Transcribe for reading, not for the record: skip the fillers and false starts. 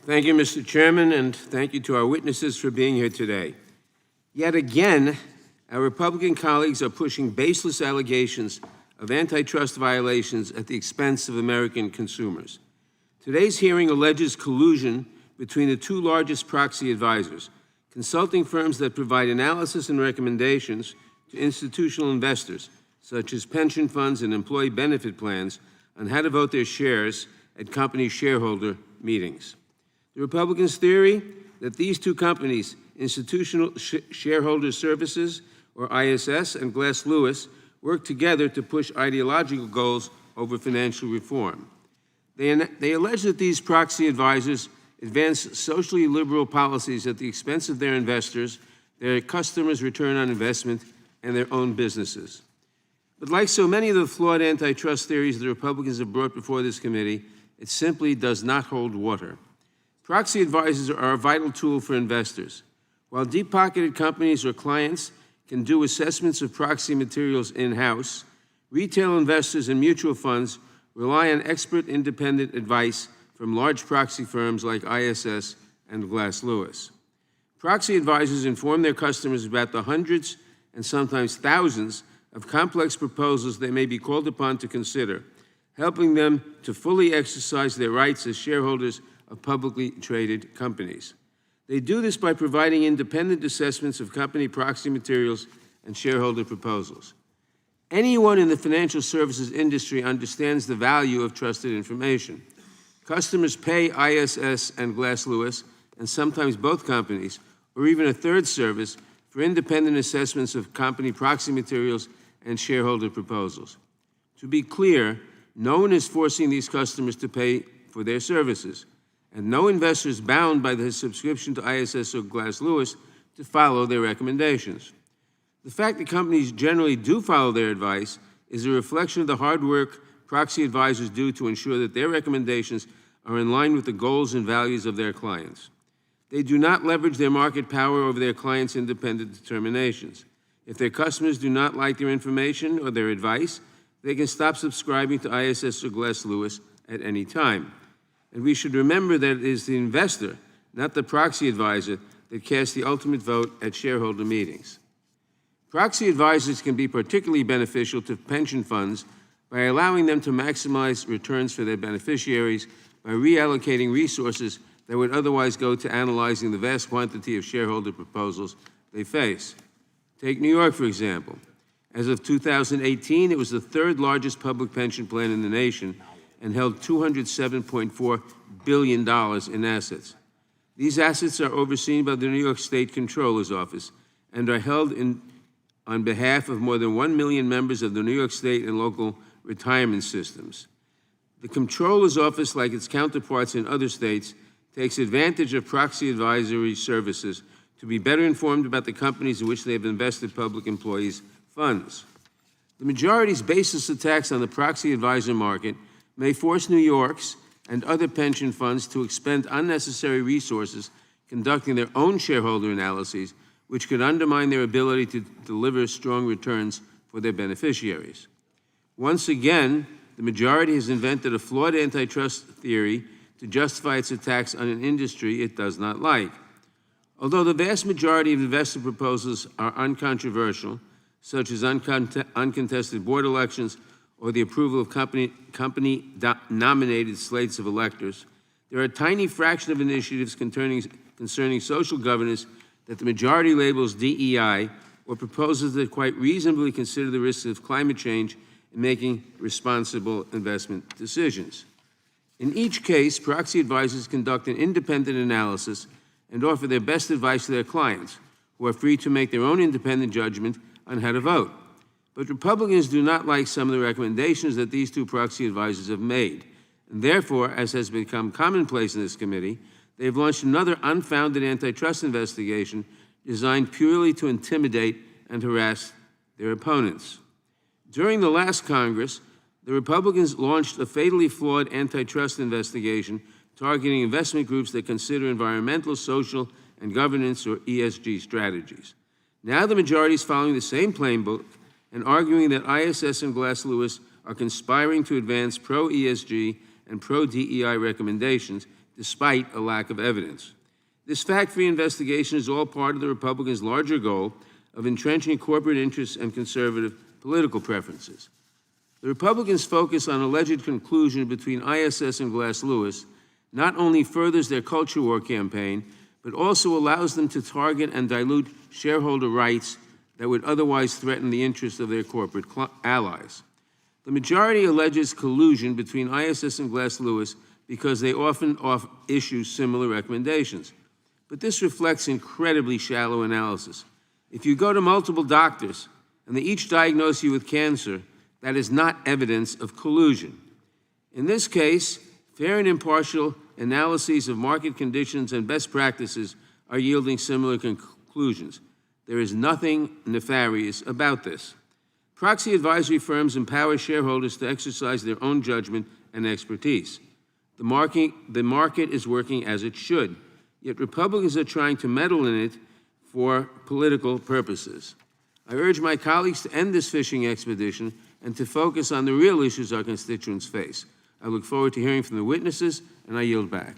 Thank you, Mr. Chairman, and thank you to our witnesses for being here today. Yet again, our Republican colleagues are pushing baseless allegations of antitrust violations at the expense of American consumers. Today's hearing alleges collusion between the two largest proxy advisors, consulting firms that provide analysis and recommendations to institutional investors, such as pension funds and employee benefit plans, on how to vote their shares at company shareholder meetings. The Republicans' theory that these two companies, Institutional Shareholder Services, or ISS, and Glass Lewis, work together to push ideological goals over financial reform. They allege that these proxy advisors advance socially liberal policies at the expense of their investors, their customers' return on investment, and their own businesses. But like so many of the flawed antitrust theories the Republicans have brought before this committee, it simply does not hold water. Proxy advisors are a vital tool for investors. While deep-pocketed companies or clients can do assessments of proxy materials in-house, retail investors and mutual funds rely on expert independent advice from large proxy firms like ISS and Glass Lewis. Proxy advisors inform their customers about the hundreds and sometimes thousands of complex proposals they may be called upon to consider, helping them to fully exercise their rights as shareholders of publicly traded companies. They do this by providing independent assessments of company proxy materials and shareholder proposals. Anyone in the financial services industry understands the value of trusted information. Customers pay ISS and Glass Lewis, and sometimes both companies, or even a third service, for independent assessments of company proxy materials and shareholder proposals. To be clear, no one is forcing these customers to pay for their services, and no investor is bound by the subscription to ISS or Glass Lewis to follow their recommendations. The fact that companies generally do follow their advice is a reflection of the hard work proxy advisors do to ensure that their recommendations are in line with the goals and values of their clients. They do not leverage their market power over their clients' independent determinations. If their customers do not like their information or their advice, they can stop subscribing to ISS or Glass Lewis at any time. And we should remember that it is the investor, not the proxy advisor, that casts the ultimate vote at shareholder meetings. Proxy advisors can be particularly beneficial to pension funds by allowing them to maximize returns for their beneficiaries by reallocating resources that would otherwise go to analyzing the vast quantity of shareholder proposals they face. Take New York, for example. As of 2018, it was the third largest public pension plan in the nation and held $207.4 billion in assets. These assets are overseen by the New York State Comptroller's Office and are held on behalf of more than 1 million members of the New York State and local retirement systems. The Comptroller's Office, like its counterparts in other states, takes advantage of proxy advisory services to be better informed about the companies in which they have invested public employees' funds. The majority's baseless attacks on the proxy advisor market may force New York's and other pension funds to expend unnecessary resources conducting their own shareholder analyses, which could undermine their ability to deliver strong returns for their beneficiaries. Once again, the majority has invented a flawed antitrust theory to justify its attacks on an industry it does not like. Although the vast majority of investor proposals are uncontroversial, such as uncontested board elections or the approval of company-nominated slates of electors, there are a tiny fraction of initiatives concerning social governance that the majority labels DEI, or proposals that quite reasonably consider the risks of climate change in making responsible investment decisions. In each case, proxy advisors conduct an independent analysis and offer their best advice to their clients, who are free to make their own independent judgment on how to vote. But Republicans do not like some of the recommendations that these two proxy advisors have made. And therefore, as has become commonplace in this committee, they have launched another unfounded antitrust investigation designed purely to intimidate and harass their opponents. During the last Congress, the Republicans launched a fatally flawed antitrust investigation targeting investment groups that consider environmental, social, and governance, or ESG, strategies. Now the majority is following the same playbook and arguing that ISS and Glass Lewis are conspiring to advance pro-ESG and pro-DEI recommendations despite a lack of evidence. This fact-free investigation is all part of the Republicans' larger goal of entrenching corporate interests and conservative political preferences. The Republicans' focus on alleged collusion between ISS and Glass Lewis not only furthers their culture war campaign, but also allows them to target and dilute shareholder rights that would otherwise threaten the interests of their corporate allies. The majority alleges collusion between ISS and Glass Lewis because they often issue similar recommendations. But this reflects incredibly shallow analysis. If you go to multiple doctors and they each diagnose you with cancer, that is not evidence of collusion. In this case, fair and impartial analyses of market conditions and best practices are yielding similar conclusions. There is nothing nefarious about this. Proxy advisory firms empower shareholders to exercise their own judgment and expertise. The market is working as it should, yet Republicans are trying to meddle in it for political purposes. I urge my colleagues to end this fishing expedition and to focus on the real issues our constituents face. I look forward to hearing from the witnesses, and I yield back.